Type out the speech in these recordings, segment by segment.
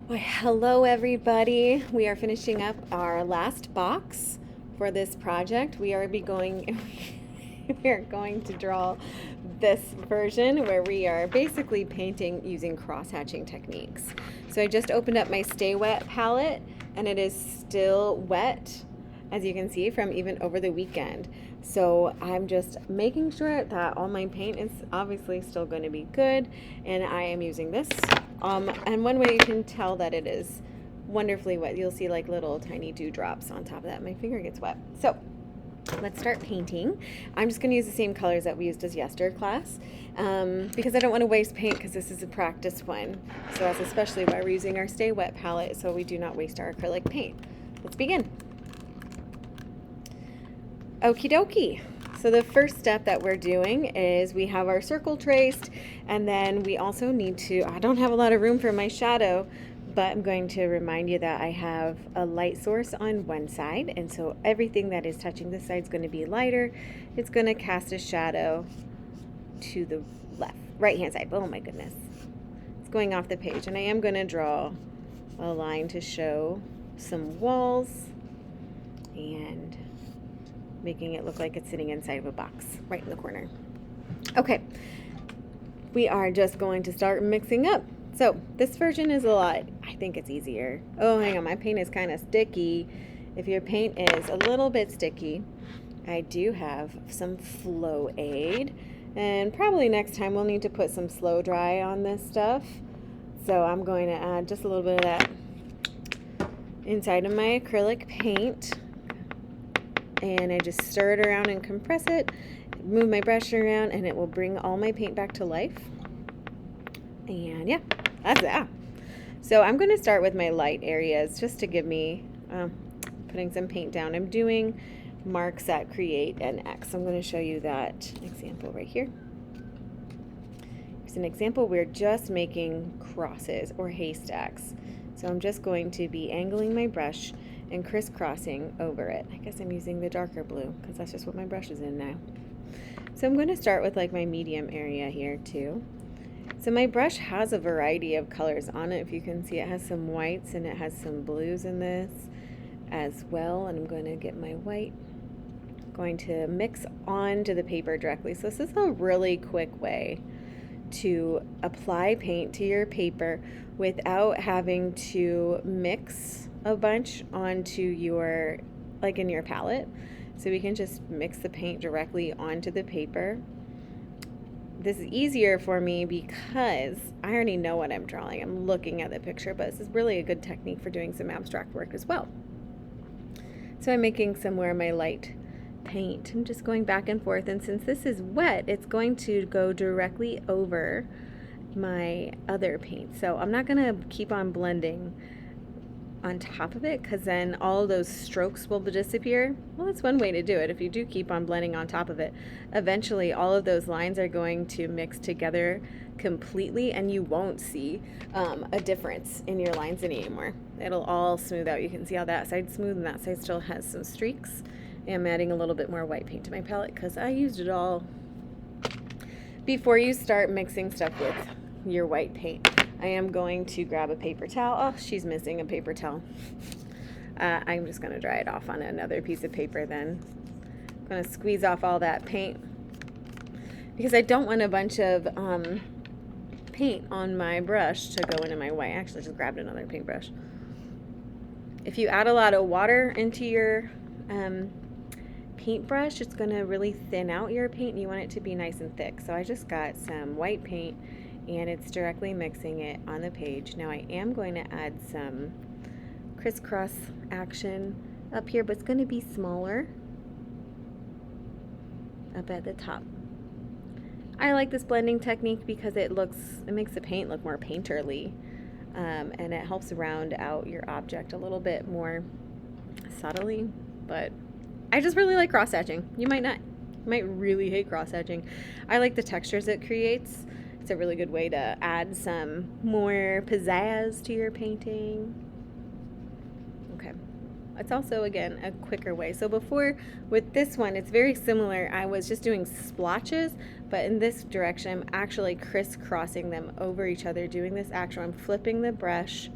Well, hello everybody. We are finishing up our last box for this project. We are we are going to draw this version where we are basically painting using cross-hatching techniques. So I just opened up my Stay Wet palette and it is still wet, as you can see from even over the weekend. So I'm just making sure that all my paint is obviously still going to be good, and I am using this. And one way you can tell that it is wonderfully wet, you'll see like little tiny dewdrops on top of that. My finger gets wet. So let's start painting. I'm just going to use the same colors that we used as yesterday class because I don't want to waste paint because this is a practice one. So that's especially why we're using our Stay Wet palette so we do not waste our acrylic paint. Let's begin. Okie dokie. So the first step that we're doing is we have our circle traced, and then we also need to, I don't have a lot of room for my shadow, but I'm going to remind you that I have a light source on one side, and so everything that is touching this side is going to be lighter. It's going to cast a shadow to the left, right hand side. Oh my goodness. It's going off the page, and I am going to draw a line to show some walls and making it look like it's sitting inside of a box right in the corner. Okay, we are just going to start mixing up. So this version is a lot, I think it's easier. Oh, hang on, my paint is kind of sticky. If your paint is a little bit sticky, I do have some Flow Aid, and probably next time we'll need to put some slow dry on this stuff. So I'm going to add just a little bit of that inside of my acrylic paint. And I just stir it around and compress it, move my brush around, and it will bring all my paint back to life. And yeah, that's that. So I'm going to start with my light areas just to give me, putting some paint down. I'm doing marks that create an X. I'm going to show you that example right here. Here's an example. We're just making crosses or haystacks. So I'm just going to be angling my brush and crisscrossing over it. I guess I'm using the darker blue because that's just what my brush is in now. So I'm going to start with like my medium area here too. So my brush has a variety of colors on it. If you can see, it has some whites and it has some blues in this as well. And I'm going to get my white, going to mix onto the paper directly. So this is a really quick way to apply paint to your paper without having to mix a bunch onto your, like in your palette. So we can just mix the paint directly onto the paper. This is easier for me because I already know what I'm drawing. I'm looking at the picture, but this is really a good technique for doing some abstract work as well. So I'm making somewhere my light paint. I'm just going back and forth, and since this is wet, it's going to go directly over my other paint. So I'm not going to keep on blending on top of it because then all of those strokes will disappear. Well, that's one way to do it. If you do keep on blending on top of it, eventually all of those lines are going to mix together completely and you won't see a difference in your lines anymore. It'll all smooth out. You can see how that side's smooth and that side still has some streaks. I'm adding a little bit more white paint to my palette because I used it all. Before you start mixing stuff with your white paint, I am going to grab a paper towel. Oh, she's missing a paper towel. I'm just going to dry it off on another piece of paper then. I'm going to squeeze off all that paint because I don't want a bunch of paint on my brush to go into my white. I actually just grabbed another paintbrush. If you add a lot of water into your paintbrush, it's going to really thin out your paint and you want it to be nice and thick. So I just got some white paint and it's directly mixing it on the page. Now I am going to add some crisscross action up here, but it's going to be smaller up at the top. I like this blending technique because it makes the paint look more painterly, and it helps round out your object a little bit more subtly. But I just really like cross-hatching. You might not. You might really hate cross-hatching. I like the textures it creates. It's a really good way to add some more pizzazz to your painting. Okay. It's also, again, a quicker way. So before, with this one, it's very similar. I was just doing splotches, but in this direction, I'm actually crisscrossing them over each other, doing this action. I'm flipping the brush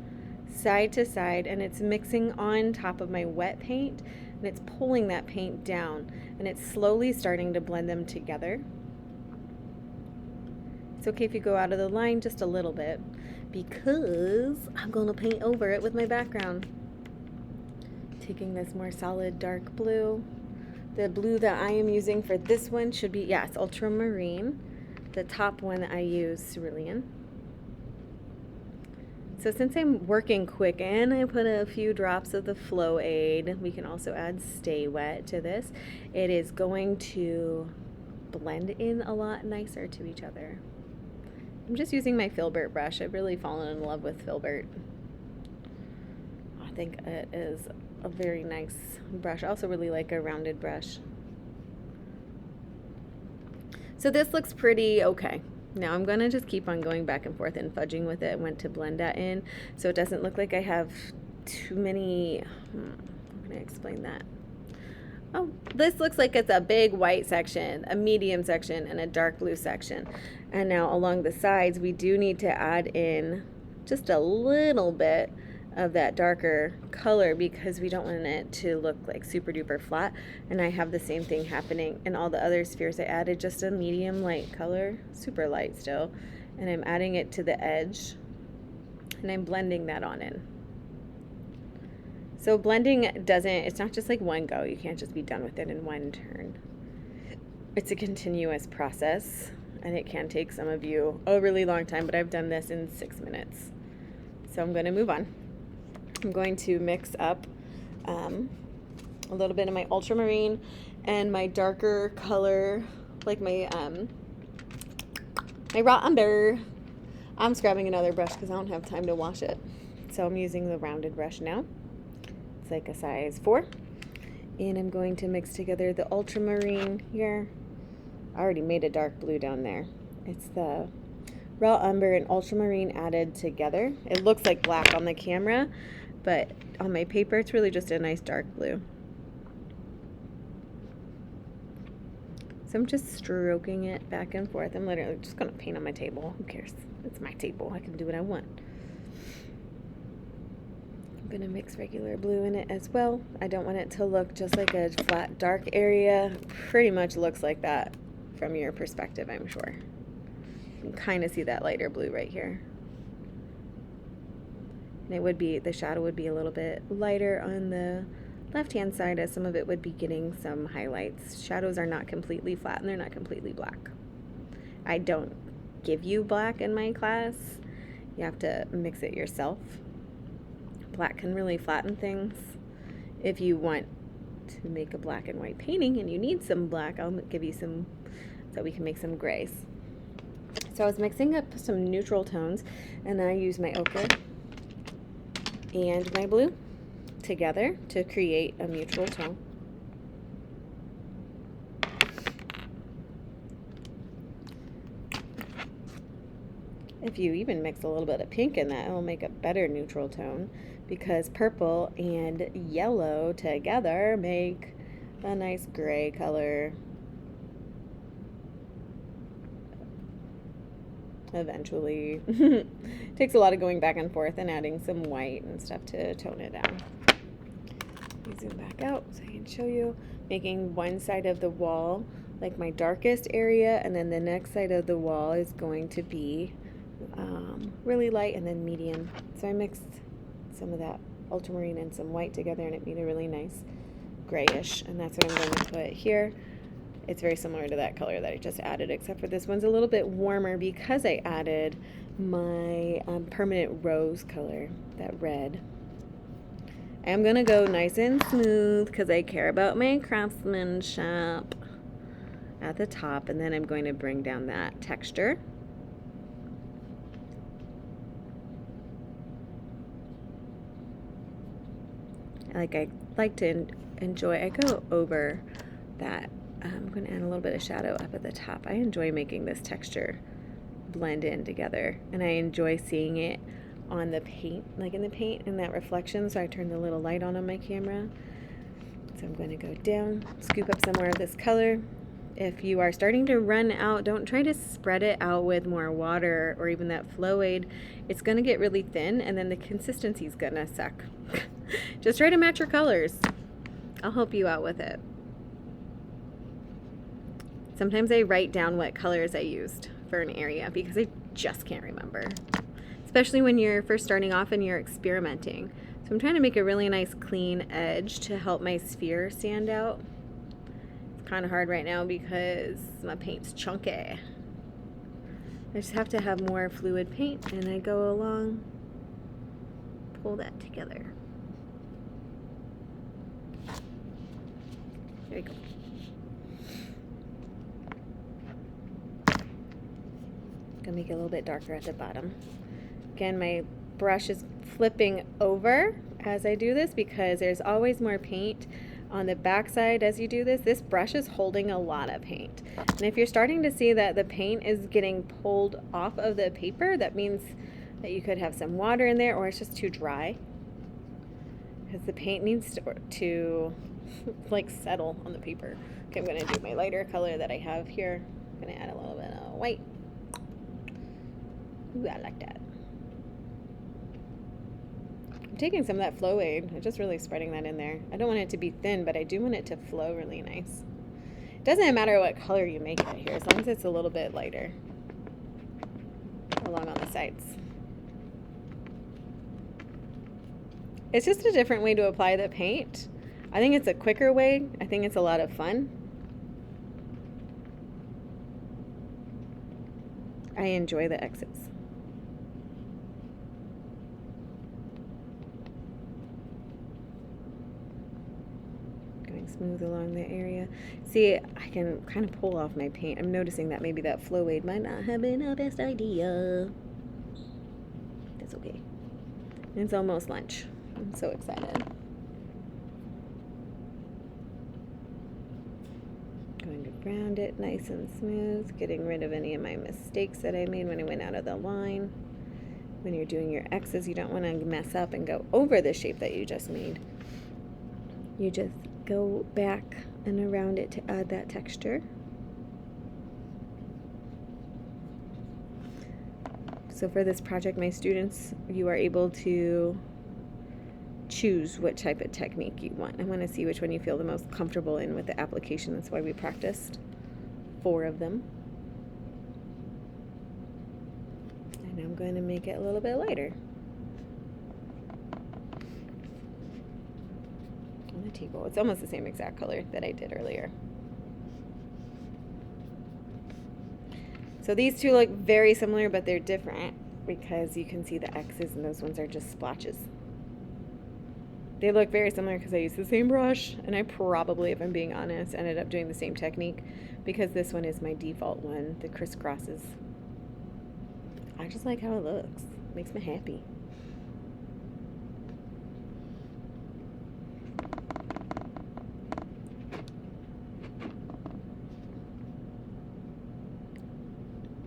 side to side, and it's mixing on top of my wet paint, and it's pulling that paint down, and it's slowly starting to blend them together. It's okay if you go out of the line just a little bit, because I'm going to paint over it with my background. Taking this more solid dark blue. The blue that I am using for this one should be, yes, ultramarine. The top one I use cerulean. So since I'm working quick and I put a few drops of the Flow Aid, we can also add Stay Wet to this. It is going to blend in a lot nicer to each other. I'm just using my Filbert brush. I've really fallen in love with Filbert. I think it is a very nice brush. I also really like a rounded brush. So this looks pretty okay. Now I'm going to just keep on going back and forth and fudging with it. I went to blend that in so it doesn't look like I have too many, how can I explain that? Oh, this looks like it's a big white section, a medium section, and a dark blue section. And now along the sides, we do need to add in just a little bit of that darker color because we don't want it to look like super duper flat. And I have the same thing happening in all the other spheres. I added just a medium light color, super light still, and I'm adding it to the edge, and I'm blending that on in. So blending it's not just like one go. You can't just be done with it in one turn. It's a continuous process, and it can take some of you a really long time, but I've done this in 6 minutes. So I'm going to move on. I'm going to mix up a little bit of my ultramarine and my darker color, like my raw umber. I'm scrubbing another brush because I don't have time to wash it. So I'm using the rounded brush now. It's like a size 4. And I'm going to mix together the ultramarine here. I already made a dark blue down there. It's the raw umber and ultramarine added together. It looks like black on the camera, but on my paper it's really just a nice dark blue. So I'm just stroking it back and forth. I'm literally just going to paint on my table. Who cares? It's my table. I can do what I want. I'm going to mix regular blue in it as well. I don't want it to look just like a flat dark area. Pretty much looks like that from your perspective, I'm sure. You can kind of see that lighter blue right here. And it would be, the shadow would be a little bit lighter on the left-hand side, as some of it would be getting some highlights. Shadows are not completely flat and they're not completely black. I don't give you black in my class. You have to mix it yourself. Black can really flatten things. If you want to make a black and white painting and you need some black, I'll give you some so we can make some grays. So I was mixing up some neutral tones, and I use my ochre and my blue together to create a neutral tone. If you even mix a little bit of pink in that, it'll make a better neutral tone, because purple and yellow together make a nice gray color. Eventually. Takes a lot of going back and forth and adding some white and stuff to tone it down. Let me zoom back out so I can show you. Making one side of the wall like my darkest area, and then the next side of the wall is going to be really light and then medium. So I mixed some of that ultramarine and some white together, and it made a really nice grayish, and that's what I'm going to put here. It's very similar to that color that I just added, except for this one's a little bit warmer because I added my permanent rose color, that red. I'm going to go nice and smooth because I care about my craftsmanship at the top, and then I'm going to bring down that texture. I like to enjoy, I go over that. I'm going to add a little bit of shadow up at the top. I enjoy making this texture blend in together, and I enjoy seeing it on the paint, like in the paint, and that reflection. So I turned the little light on my camera. So I'm going to go down, scoop up some more of this color. If you are starting to run out, don't try to spread it out with more water or even that flow aid. It's going to get really thin and then the consistency is going to suck. Just try to match your colors. I'll help you out with it. Sometimes I write down what colors I used for an area because I just can't remember. Especially when you're first starting off and you're experimenting. So I'm trying to make a really nice clean edge to help my sphere stand out. It's kind of hard right now because my paint's chunky. I just have to have more fluid paint and I go along, pull that together. There you go. Gonna make it a little bit darker at the bottom. Again, my brush is flipping over as I do this because there's always more paint on the back side as you do this. This brush is holding a lot of paint. And if you're starting to see that the paint is getting pulled off of the paper, that means that you could have some water in there or it's just too dry. Because the paint needs to like settle on the paper. Okay, I'm gonna do my lighter color that I have here. I'm gonna add a little bit of white. Ooh, I like that. I'm taking some of that flow aid. I'm just really spreading that in there. I don't want it to be thin, but I do want it to flow really nice. It doesn't matter what color you make it here, as long as it's a little bit lighter along on the sides. It's just a different way to apply the paint. I think it's a quicker way. I think it's a lot of fun. I enjoy the X's. Going smooth along the area. See, I can kind of pull off my paint. I'm noticing that maybe that flow aid might not have been the best idea. That's okay. It's almost lunch. I'm so excited. Going around it nice and smooth, getting rid of any of my mistakes that I made when I went out of the line. When you're doing your X's, you don't want to mess up and go over the shape that you just made. You just go back and around it to add that texture. So for this project, my students, you are able to choose what type of technique you want. I want to see which one you feel the most comfortable in with the application. That's why we practiced 4 of them. And I'm going to make it a little bit lighter. On the table. It's almost the same exact color that I did earlier. So these two look very similar, but they're different because you can see the X's and those ones are just splotches. They look very similar because I used the same brush, and I probably, if I'm being honest, ended up doing the same technique because this one is my default one, the crisscrosses. I just like how it looks. It makes me happy.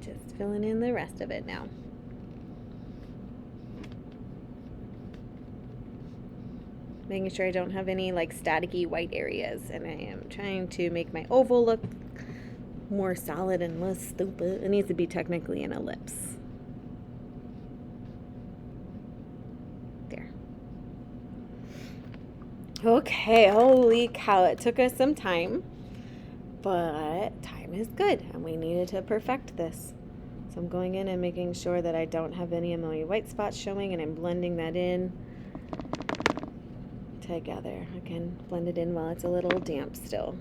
Just filling in the rest of it now. Making sure I don't have any like staticky white areas, and I am trying to make my oval look more solid and less stupid. It needs to be technically an ellipse. There. Okay, holy cow, it took us some time, but time is good and we needed to perfect this. So I'm going in and making sure that I don't have any of my white spots showing, and I'm blending that in together. Again, blend it in while it's a little damp still.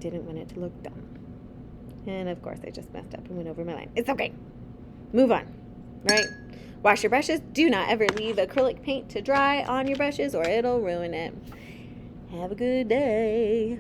Didn't want it to look dumb. And of course I just messed up and went over my line. It's okay. Move on, right? Wash your brushes. Do not ever leave acrylic paint to dry on your brushes or it'll ruin it. Have a good day.